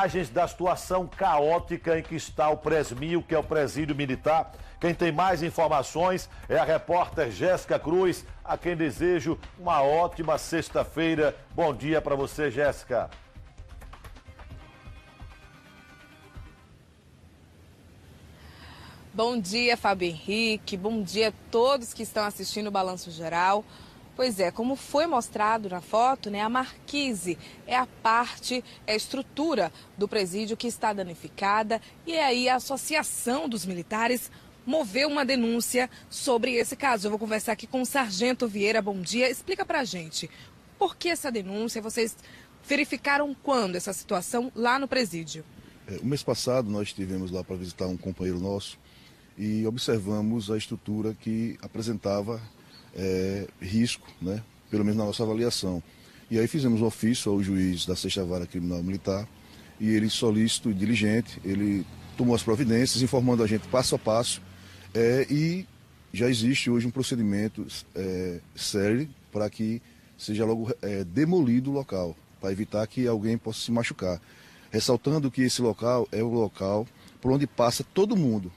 imagens da situação caótica em que está o Presmil, que é o presídio militar. Quem tem mais informações é a repórter Jéssica Cruz, a quem desejo uma ótima sexta-feira. Bom dia para você, Jéssica. Bom dia, Fábio Henrique. Bom dia a todos que estão assistindo o Balanço Geral. Pois é, como foi mostrado na foto, a marquise é a estrutura do presídio que está danificada, e aí a Associação dos Militares moveu uma denúncia sobre esse caso. Eu vou conversar aqui com o Sargento Vieira. Bom dia. Explica pra gente, por que essa denúncia? Vocês verificaram quando essa situação lá no presídio? O mês passado nós estivemos lá para visitar um companheiro nosso e observamos a estrutura que apresentava risco, pelo menos na nossa avaliação. E aí fizemos um ofício ao juiz da 6ª Vara Criminal Militar e ele, solícito e diligente, ele tomou as providências, informando a gente passo a passo, e já existe hoje um procedimento sério para que seja logo demolido o local, para evitar que alguém possa se machucar. Ressaltando que esse local é o local por onde passa todo mundo,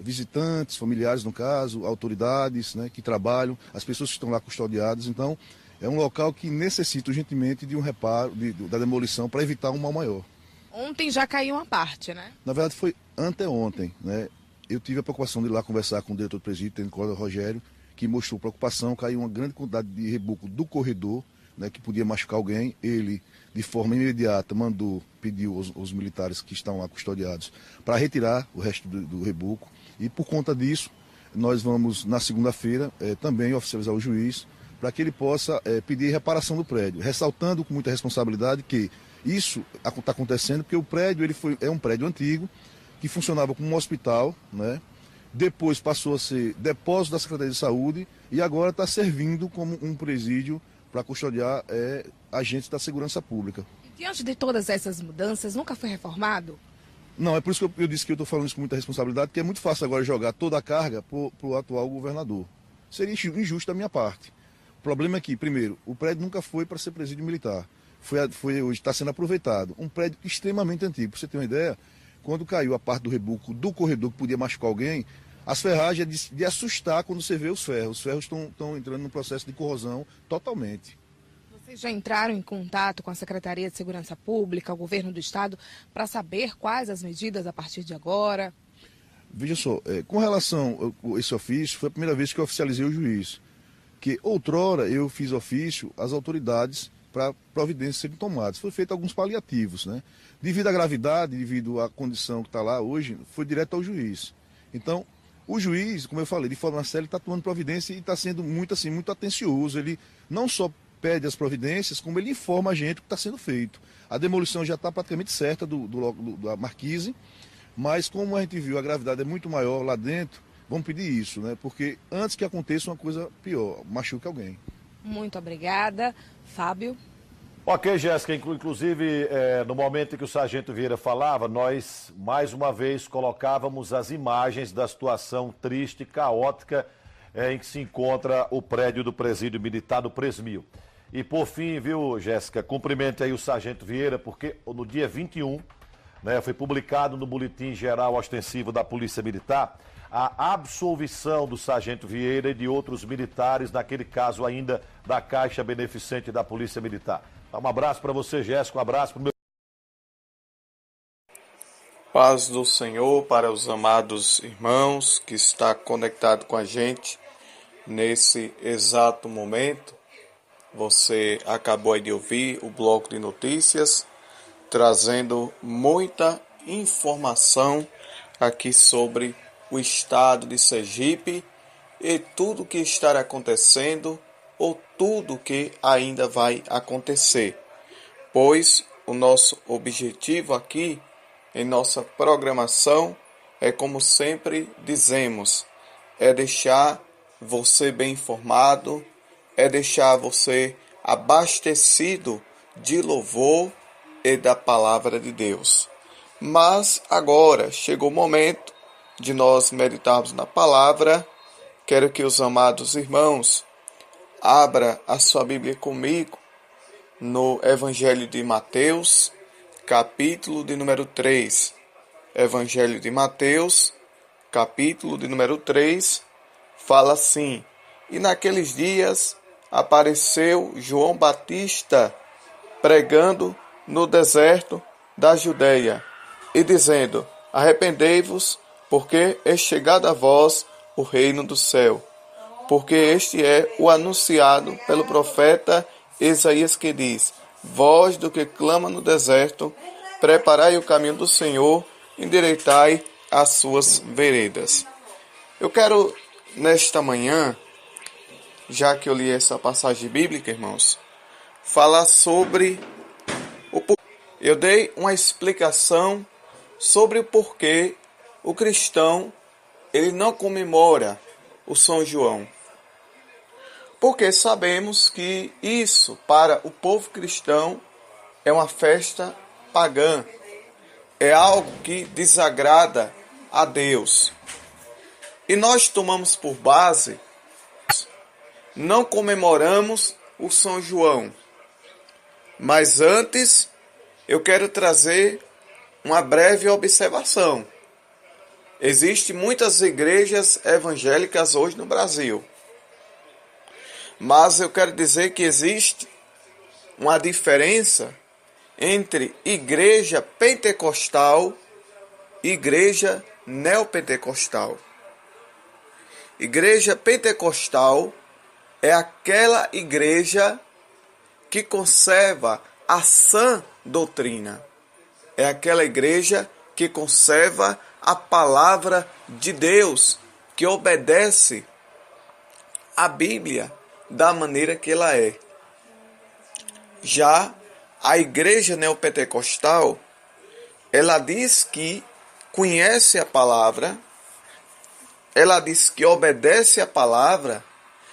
visitantes, familiares no caso, autoridades que trabalham, as pessoas que estão lá custodiadas. Então, é um local que necessita urgentemente de um reparo, da demolição, para evitar um mal maior. Ontem já caiu uma parte, né? Na verdade, foi anteontem, Eu tive a preocupação de ir lá conversar com o diretor do presídio, Tenente Coronel Rogério, que mostrou preocupação, caiu uma grande quantidade de reboco do corredor, que podia machucar alguém. Ele, de forma imediata, pediu aos militares que estão lá custodiados para retirar o resto do reboco. E por conta disso, nós vamos, na segunda-feira, também oficializar o juiz para que ele possa pedir reparação do prédio, ressaltando com muita responsabilidade que isso está acontecendo porque o prédio é um prédio antigo, que funcionava como um hospital, depois passou a ser depósito da Secretaria de Saúde e agora está servindo como um presídio para custodiar agentes da segurança pública. E diante de todas essas mudanças, nunca foi reformado? Não, é por isso que eu disse que eu estou falando isso com muita responsabilidade, porque é muito fácil agora jogar toda a carga para o atual governador. Seria injusto da minha parte. O problema é que, primeiro, o prédio nunca foi para ser presídio militar. Hoje está sendo aproveitado. Um prédio extremamente antigo. Para você ter uma ideia, quando caiu a parte do reboco do corredor que podia machucar alguém, as ferragens de assustar quando você vê os ferros. Os ferros estão entrando num processo de corrosão totalmente. Vocês já entraram em contato com a Secretaria de Segurança Pública, o governo do estado, para saber quais as medidas a partir de agora? Veja só, com relação a esse ofício, foi a primeira vez que eu oficializei o juiz. Que outrora eu fiz ofício às autoridades para providências serem tomadas. Foi feito alguns paliativos, Devido à gravidade, devido à condição que está lá hoje, foi direto ao juiz. Então, o juiz, como eu falei, de forma séria, está tomando providência e está sendo muito atencioso. Ele não só pede as providências, como ele informa a gente o que está sendo feito. A demolição já está praticamente certa da marquise, mas como a gente viu, a gravidade é muito maior lá dentro, vamos pedir isso, Porque antes que aconteça uma coisa pior, machuque alguém. Muito obrigada. Fábio? Ok, Jéssica, inclusive no momento em que o Sargento Vieira falava, nós mais uma vez colocávamos as imagens da situação triste, caótica, em que se encontra o prédio do presídio militar do Presmil. E por fim, viu, Jéssica, cumprimente aí o Sargento Vieira, porque no dia 21, foi publicado no Boletim Geral Ostensivo da Polícia Militar a absolvição do Sargento Vieira e de outros militares, naquele caso ainda da Caixa Beneficente da Polícia Militar. Um abraço para você, Jéssica, um abraço para o meu... Paz do Senhor para os amados irmãos que está conectado com a gente nesse exato momento. Você acabou de ouvir o bloco de notícias, trazendo muita informação aqui sobre o estado de Sergipe e tudo que está acontecendo ou tudo que ainda vai acontecer. Pois o nosso objetivo aqui em nossa programação é, como sempre dizemos, é deixar você bem informado, é deixar você abastecido de louvor e da palavra de Deus. Mas agora chegou o momento de nós meditarmos na palavra. Quero que os amados irmãos abra a sua Bíblia comigo no Evangelho de Mateus, capítulo de número 3. Evangelho de Mateus, capítulo de número 3, fala assim: E naqueles dias apareceu João Batista pregando no deserto da Judeia e dizendo: Arrependei-vos, porque é chegado a vós o reino do céu. Porque este é o anunciado pelo profeta Isaías, que diz: Voz do que clama no deserto, preparai o caminho do Senhor, endireitai as suas veredas. Eu quero, nesta manhã, já que eu li essa passagem bíblica, irmãos, falar sobre o porquê. Eu dei uma explicação sobre o porquê o cristão ele não comemora o São João. Porque sabemos que isso, para o povo cristão, é uma festa pagã. É algo que desagrada a Deus. E nós tomamos por base, não comemoramos o São João. Mas antes, eu quero trazer uma breve observação. Existem muitas igrejas evangélicas hoje no Brasil. Mas eu quero dizer que existe uma diferença entre igreja pentecostal e igreja neopentecostal. Igreja pentecostal é aquela igreja que conserva a sã doutrina. É aquela igreja que conserva a palavra de Deus, que obedece a Bíblia da maneira que ela é. Já a igreja neopentecostal, ela diz que conhece a palavra, ela diz que obedece a palavra,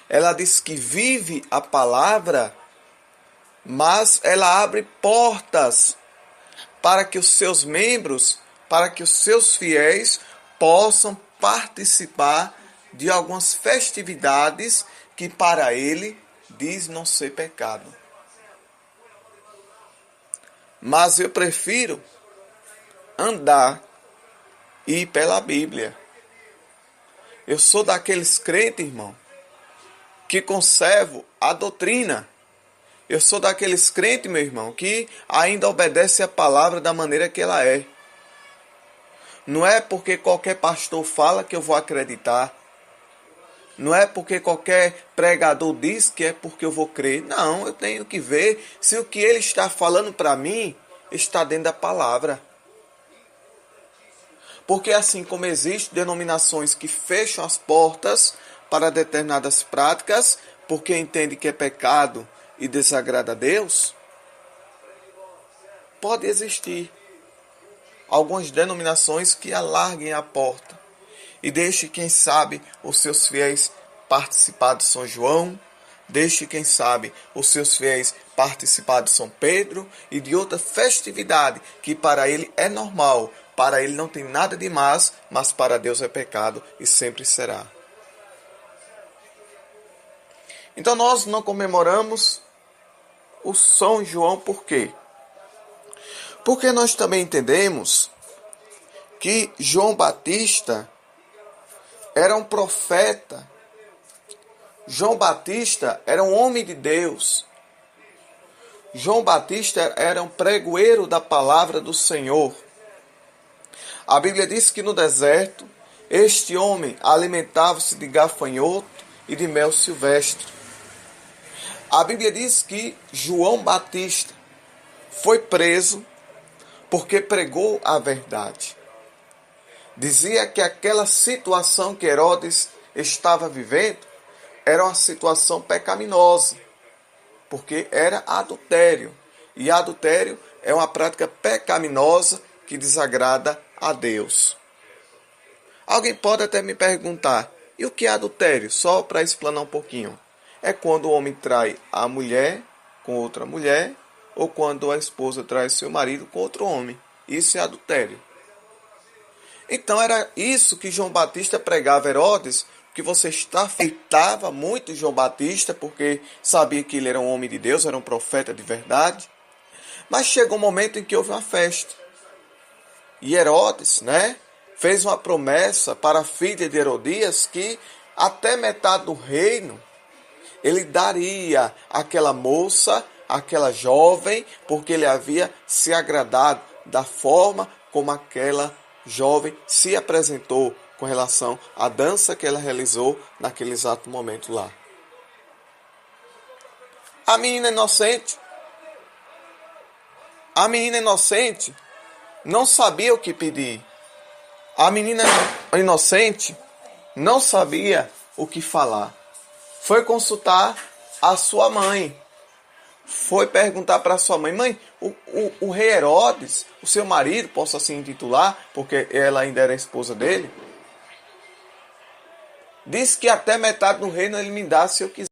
ela diz que vive a palavra, mas ela abre portas para que os seus membros, para que os seus fiéis possam participar de algumas festividades que para ele diz não ser pecado. Mas eu prefiro andar e ir pela Bíblia. Eu sou daqueles crentes, irmão, que conservo a doutrina. Eu sou daqueles crentes, meu irmão, que ainda obedece a palavra da maneira que ela é. Não é porque qualquer pastor fala que eu vou acreditar. Não é porque qualquer pregador diz que é porque eu vou crer. Não, eu tenho que ver se o que ele está falando para mim está dentro da palavra. Porque assim como existem denominações que fecham as portas para determinadas práticas, porque entendem que é pecado e desagrada a Deus, pode existir algumas denominações que alarguem a porta e deixe, quem sabe, os seus fiéis participar de São João, deixe, quem sabe, os seus fiéis participar de São Pedro e de outra festividade que para ele é normal, para ele não tem nada de mais, mas para Deus é pecado e sempre será. Então nós não comemoramos o São João por quê? Porque nós também entendemos que João Batista era um profeta. João Batista era um homem de Deus. João Batista era um pregoeiro da palavra do Senhor. A Bíblia diz que no deserto, este homem alimentava-se de gafanhoto e de mel silvestre. A Bíblia diz que João Batista foi preso porque pregou a verdade. Dizia que aquela situação que Herodes estava vivendo era uma situação pecaminosa, porque era adultério. E adultério é uma prática pecaminosa que desagrada a Deus. Alguém pode até me perguntar, e o que é adultério? Só para explanar um pouquinho. É quando o homem trai a mulher com outra mulher, ou quando a esposa trai seu marido com outro homem. Isso é adultério. Então era isso que João Batista pregava a Herodes, que você afeitava muito João Batista, porque sabia que ele era um homem de Deus, era um profeta de verdade. Mas chegou um momento em que houve uma festa. E Herodes, fez uma promessa para a filha de Herodias que até metade do reino ele daria àquela moça, àquela jovem, porque ele havia se agradado da forma como aquela jovem se apresentou com relação à dança que ela realizou naquele exato momento lá. A menina inocente não sabia o que pedir. A menina inocente não sabia o que falar. Foi consultar a sua mãe. Foi perguntar para a sua mãe: mãe, o rei Herodes, o seu marido, posso assim intitular, porque ela ainda era esposa dele, disse que até metade do reino ele me dá se eu quiser.